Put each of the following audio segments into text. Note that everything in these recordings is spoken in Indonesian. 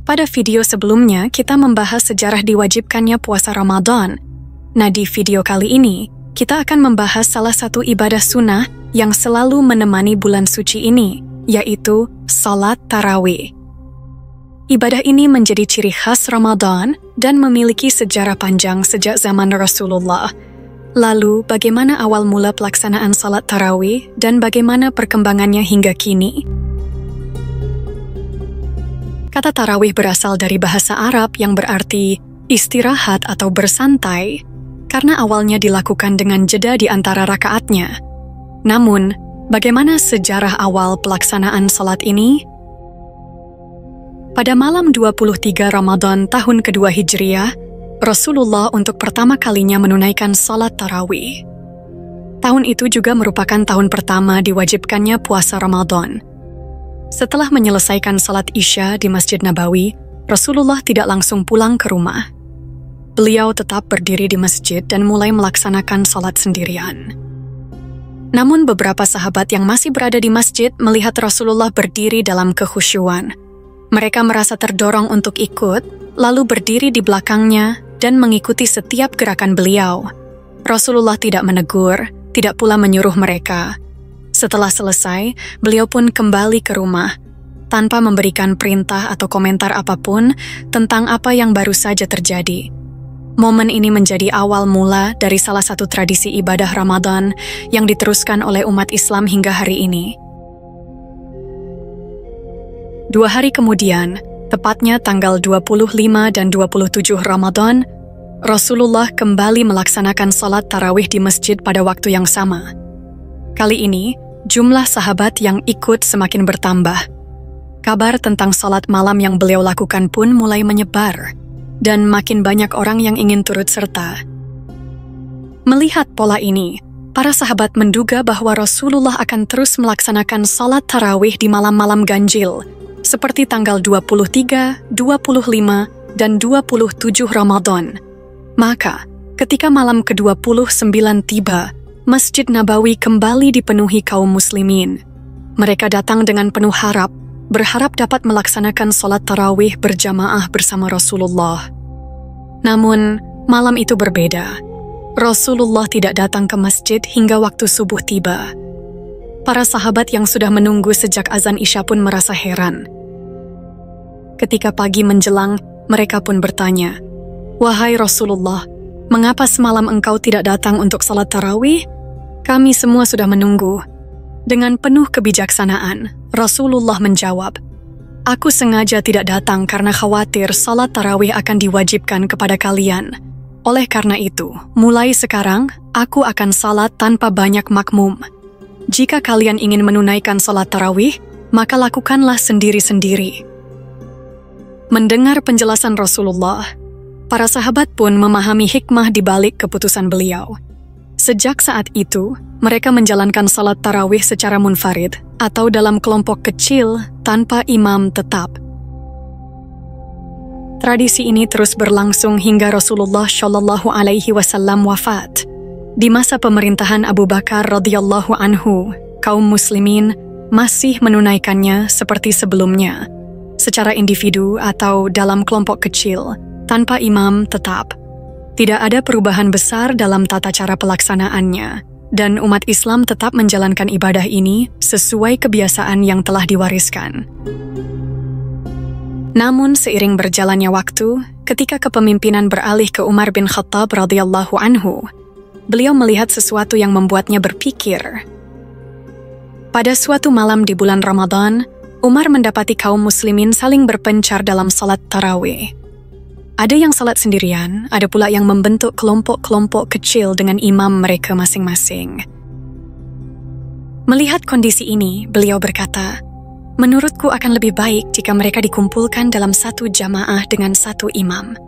Pada video sebelumnya, kita membahas sejarah diwajibkannya puasa Ramadan. Nah, di video kali ini, kita akan membahas salah satu ibadah sunnah yang selalu menemani bulan suci ini, yaitu salat tarawih. Ibadah ini menjadi ciri khas Ramadan dan memiliki sejarah panjang sejak zaman Rasulullah. Lalu, bagaimana awal mula pelaksanaan salat tarawih dan bagaimana perkembangannya hingga kini? Kata tarawih berasal dari bahasa Arab yang berarti istirahat atau bersantai, karena awalnya dilakukan dengan jeda di antara rakaatnya. Namun, bagaimana sejarah awal pelaksanaan salat ini? Pada malam 23 Ramadan tahun kedua Hijriah, Rasulullah untuk pertama kalinya menunaikan salat tarawih. Tahun itu juga merupakan tahun pertama diwajibkannya puasa Ramadan. Setelah menyelesaikan salat Isya di Masjid Nabawi, Rasulullah tidak langsung pulang ke rumah. Beliau tetap berdiri di masjid dan mulai melaksanakan salat sendirian. Namun beberapa sahabat yang masih berada di masjid melihat Rasulullah berdiri dalam kekhusyuan. Mereka merasa terdorong untuk ikut, lalu berdiri di belakangnya dan mengikuti setiap gerakan beliau. Rasulullah tidak menegur, tidak pula menyuruh mereka. Setelah selesai, beliau pun kembali ke rumah, tanpa memberikan perintah atau komentar apapun tentang apa yang baru saja terjadi. Momen ini menjadi awal mula dari salah satu tradisi ibadah Ramadan yang diteruskan oleh umat Islam hingga hari ini. 2 hari kemudian, tepatnya tanggal 25 dan 27 Ramadan, Rasulullah kembali melaksanakan salat tarawih di masjid pada waktu yang sama. Kali ini, jumlah sahabat yang ikut semakin bertambah. Kabar tentang salat malam yang beliau lakukan pun mulai menyebar, dan makin banyak orang yang ingin turut serta. Melihat pola ini, para sahabat menduga bahwa Rasulullah akan terus melaksanakan salat tarawih di malam-malam ganjil, seperti tanggal 23, 25, dan 27 Ramadan. Maka, ketika malam ke-29 tiba, Masjid Nabawi kembali dipenuhi kaum muslimin. Mereka datang dengan penuh harap, berharap dapat melaksanakan salat tarawih berjamaah bersama Rasulullah. Namun, malam itu berbeda. Rasulullah tidak datang ke masjid hingga waktu subuh tiba. Para sahabat yang sudah menunggu sejak azan Isya pun merasa heran. Ketika pagi menjelang, mereka pun bertanya, "Wahai Rasulullah, mengapa semalam engkau tidak datang untuk salat tarawih? Kami semua sudah menunggu." Dengan penuh kebijaksanaan, Rasulullah menjawab, "Aku sengaja tidak datang karena khawatir salat tarawih akan diwajibkan kepada kalian. Oleh karena itu, mulai sekarang, aku akan salat tanpa banyak makmum. Jika kalian ingin menunaikan salat tarawih, maka lakukanlah sendiri-sendiri." Mendengar penjelasan Rasulullah, para sahabat pun memahami hikmah di balik keputusan beliau. Sejak saat itu, mereka menjalankan salat tarawih secara munfarid atau dalam kelompok kecil tanpa imam tetap. Tradisi ini terus berlangsung hingga Rasulullah Shallallahu Alaihi Wasallam wafat. Di masa pemerintahan Abu Bakar radhiyallahu anhu, kaum muslimin masih menunaikannya seperti sebelumnya, secara individu atau dalam kelompok kecil, tanpa imam tetap. Tidak ada perubahan besar dalam tata cara pelaksanaannya, dan umat Islam tetap menjalankan ibadah ini sesuai kebiasaan yang telah diwariskan. Namun seiring berjalannya waktu, ketika kepemimpinan beralih ke Umar bin Khattab radhiyallahu anhu, beliau melihat sesuatu yang membuatnya berpikir. Pada suatu malam di bulan Ramadan, Umar mendapati kaum muslimin saling berpencar dalam salat tarawih. Ada yang salat sendirian, ada pula yang membentuk kelompok-kelompok kecil dengan imam mereka masing-masing. Melihat kondisi ini, beliau berkata, "Menurutku akan lebih baik jika mereka dikumpulkan dalam satu jamaah dengan satu imam."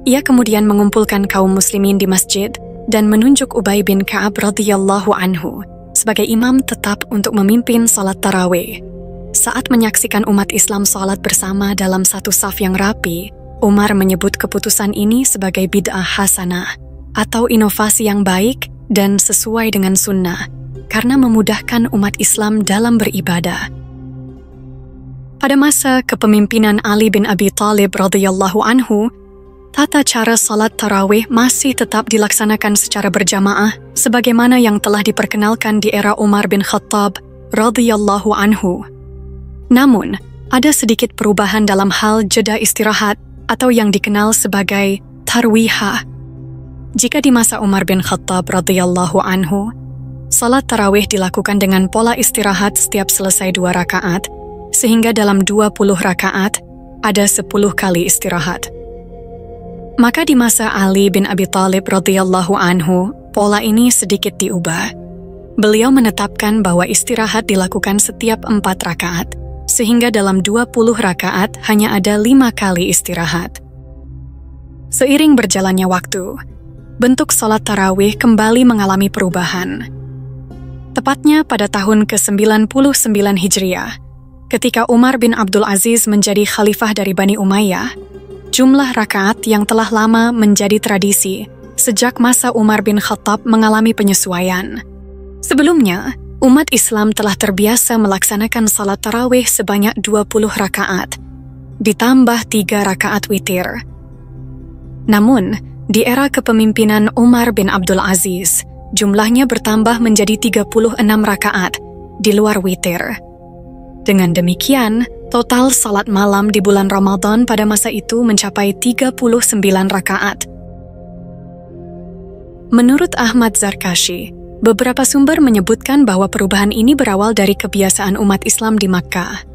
Ia kemudian mengumpulkan kaum muslimin di masjid dan menunjuk Ubay bin Ka'ab radhiyallahu anhu sebagai imam tetap untuk memimpin salat tarawih. Saat menyaksikan umat Islam salat bersama dalam satu saf yang rapi, Umar menyebut keputusan ini sebagai bid'ah hasanah atau inovasi yang baik dan sesuai dengan sunnah karena memudahkan umat Islam dalam beribadah. Pada masa kepemimpinan Ali bin Abi Thalib radhiyallahu anhu, tata cara salat tarawih masih tetap dilaksanakan secara berjamaah sebagaimana yang telah diperkenalkan di era Umar bin Khattab radhiyallahu anhu. Namun, ada sedikit perubahan dalam hal jeda istirahat atau yang dikenal sebagai tarwihah. Jika di masa Umar bin Khattab radhiyallahu anhu, salat tarawih dilakukan dengan pola istirahat setiap selesai 2 rakaat, sehingga dalam 20 rakaat ada 10 kali istirahat. Maka di masa Ali bin Abi Thalib radhiyallahu anhu, pola ini sedikit diubah. Beliau menetapkan bahwa istirahat dilakukan setiap 4 rakaat, sehingga dalam 20 rakaat hanya ada 5 kali istirahat. Seiring berjalannya waktu, bentuk salat tarawih kembali mengalami perubahan. Tepatnya pada tahun ke-99 Hijriah, ketika Umar bin Abdul Aziz menjadi khalifah dari Bani Umayyah, jumlah rakaat yang telah lama menjadi tradisi sejak masa Umar bin Khattab mengalami penyesuaian. Sebelumnya, umat Islam telah terbiasa melaksanakan salat tarawih sebanyak 20 rakaat, ditambah 3 rakaat witir. Namun, di era kepemimpinan Umar bin Abdul Aziz, jumlahnya bertambah menjadi 36 rakaat di luar witir. Dengan demikian, total salat malam di bulan Ramadan pada masa itu mencapai 39 rakaat. Menurut Ahmad Zarkashi, beberapa sumber menyebutkan bahwa perubahan ini berawal dari kebiasaan umat Islam di Makkah.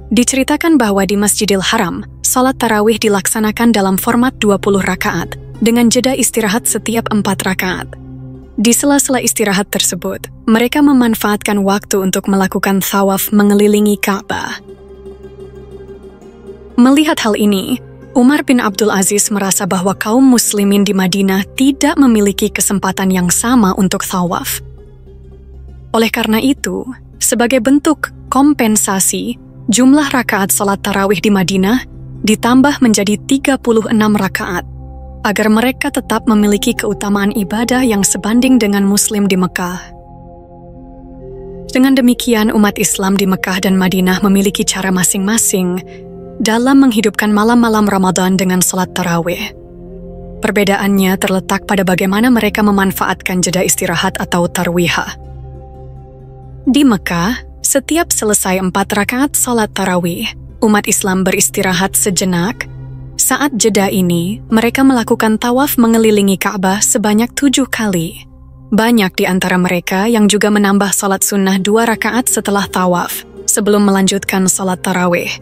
Diceritakan bahwa di Masjidil Haram, salat tarawih dilaksanakan dalam format 20 rakaat, dengan jeda istirahat setiap 4 rakaat. Di sela-sela istirahat tersebut, mereka memanfaatkan waktu untuk melakukan thawaf mengelilingi Ka'bah. Melihat hal ini, Umar bin Abdul Aziz merasa bahwa kaum muslimin di Madinah tidak memiliki kesempatan yang sama untuk thawaf. Oleh karena itu, sebagai bentuk kompensasi, jumlah rakaat salat tarawih di Madinah ditambah menjadi 36 rakaat, agar mereka tetap memiliki keutamaan ibadah yang sebanding dengan muslim di Mekah. Dengan demikian, umat Islam di Mekah dan Madinah memiliki cara masing-masing dalam menghidupkan malam-malam Ramadan dengan salat tarawih. Perbedaannya terletak pada bagaimana mereka memanfaatkan jeda istirahat atau tarwihah. Di Mekah, setiap selesai 4 rakaat salat tarawih, umat Islam beristirahat sejenak. Saat jeda ini, mereka melakukan tawaf mengelilingi Ka'bah sebanyak 7 kali. Banyak di antara mereka yang juga menambah salat sunnah 2 rakaat setelah tawaf, sebelum melanjutkan salat tarawih.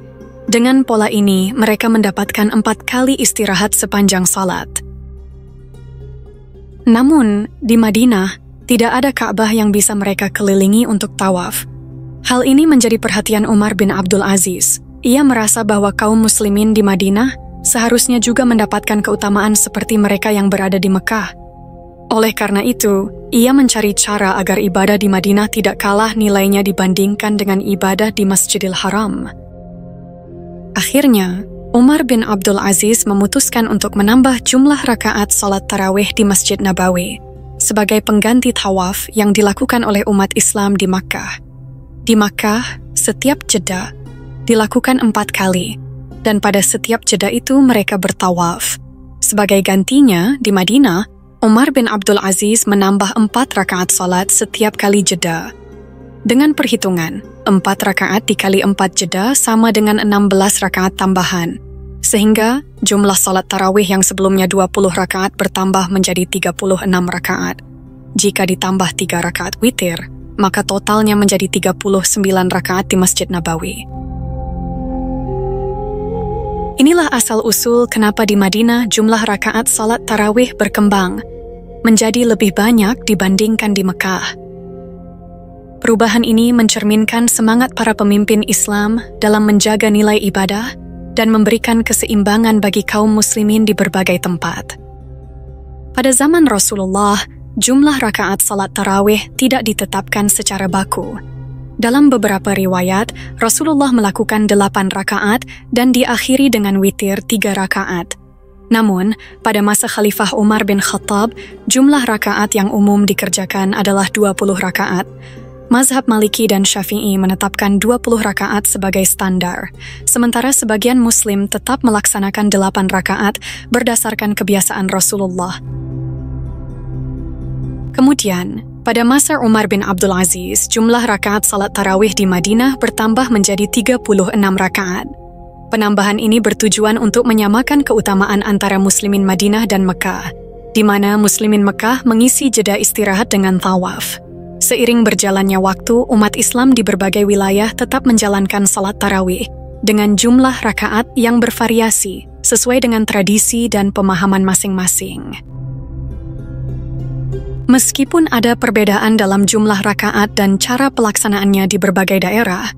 Dengan pola ini, mereka mendapatkan 4 kali istirahat sepanjang salat. Namun, di Madinah, tidak ada Ka'bah yang bisa mereka kelilingi untuk tawaf. Hal ini menjadi perhatian Umar bin Abdul Aziz. Ia merasa bahwa kaum muslimin di Madinah seharusnya juga mendapatkan keutamaan seperti mereka yang berada di Mekah. Oleh karena itu, ia mencari cara agar ibadah di Madinah tidak kalah nilainya dibandingkan dengan ibadah di Masjidil Haram. Akhirnya, Umar bin Abdul Aziz memutuskan untuk menambah jumlah rakaat salat tarawih di Masjid Nabawi sebagai pengganti tawaf yang dilakukan oleh umat Islam di Makkah. Di Makkah, setiap jeda dilakukan 4 kali, dan pada setiap jeda itu mereka bertawaf. Sebagai gantinya, di Madinah, Umar bin Abdul Aziz menambah 4 rakaat salat setiap kali jeda. Dengan perhitungan, 4 rakaat dikali 4 jeda sama dengan 16 rakaat tambahan, sehingga jumlah salat tarawih yang sebelumnya 20 rakaat bertambah menjadi 36 rakaat. Jika ditambah 3 rakaat witir, maka totalnya menjadi 39 rakaat di Masjid Nabawi. Inilah asal-usul kenapa di Madinah jumlah rakaat salat tarawih berkembang menjadi lebih banyak dibandingkan di Mekah. Perubahan ini mencerminkan semangat para pemimpin Islam dalam menjaga nilai ibadah dan memberikan keseimbangan bagi kaum muslimin di berbagai tempat. Pada zaman Rasulullah, jumlah rakaat salat tarawih tidak ditetapkan secara baku. Dalam beberapa riwayat, Rasulullah melakukan 8 rakaat dan diakhiri dengan witir 3 rakaat. Namun, pada masa Khalifah Umar bin Khattab, jumlah rakaat yang umum dikerjakan adalah 20 rakaat. Mazhab Maliki dan Syafi'i menetapkan 20 rakaat sebagai standar, sementara sebagian Muslim tetap melaksanakan 8 rakaat berdasarkan kebiasaan Rasulullah. Kemudian, pada masa Umar bin Abdul Aziz, jumlah rakaat salat tarawih di Madinah bertambah menjadi 36 rakaat. Penambahan ini bertujuan untuk menyamakan keutamaan antara Muslimin Madinah dan Mekah, di mana Muslimin Mekah mengisi jeda istirahat dengan tawaf. Seiring berjalannya waktu, umat Islam di berbagai wilayah tetap menjalankan salat tarawih dengan jumlah rakaat yang bervariasi sesuai dengan tradisi dan pemahaman masing-masing. Meskipun ada perbedaan dalam jumlah rakaat dan cara pelaksanaannya di berbagai daerah,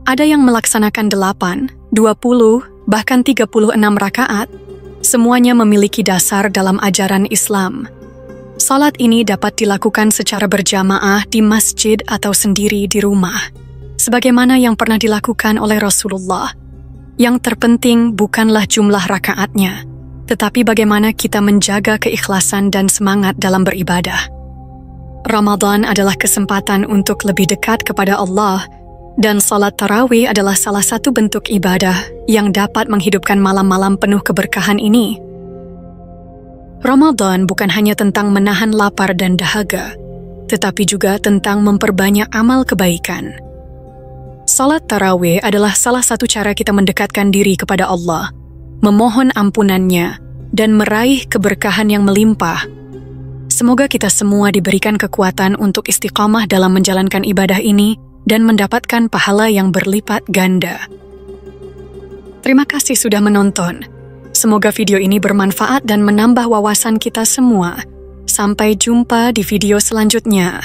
ada yang melaksanakan 8, 20, bahkan 36 rakaat. Semuanya memiliki dasar dalam ajaran Islam. Salat ini dapat dilakukan secara berjamaah di masjid atau sendiri di rumah, sebagaimana yang pernah dilakukan oleh Rasulullah. Yang terpenting bukanlah jumlah rakaatnya, tetapi bagaimana kita menjaga keikhlasan dan semangat dalam beribadah. Ramadan adalah kesempatan untuk lebih dekat kepada Allah, dan salat tarawih adalah salah satu bentuk ibadah yang dapat menghidupkan malam-malam penuh keberkahan ini. Ramadan bukan hanya tentang menahan lapar dan dahaga, tetapi juga tentang memperbanyak amal kebaikan. Salat tarawih adalah salah satu cara kita mendekatkan diri kepada Allah, memohon ampunannya, dan meraih keberkahan yang melimpah. Semoga kita semua diberikan kekuatan untuk istiqamah dalam menjalankan ibadah ini dan mendapatkan pahala yang berlipat ganda. Terima kasih sudah menonton. Semoga video ini bermanfaat dan menambah wawasan kita semua. Sampai jumpa di video selanjutnya.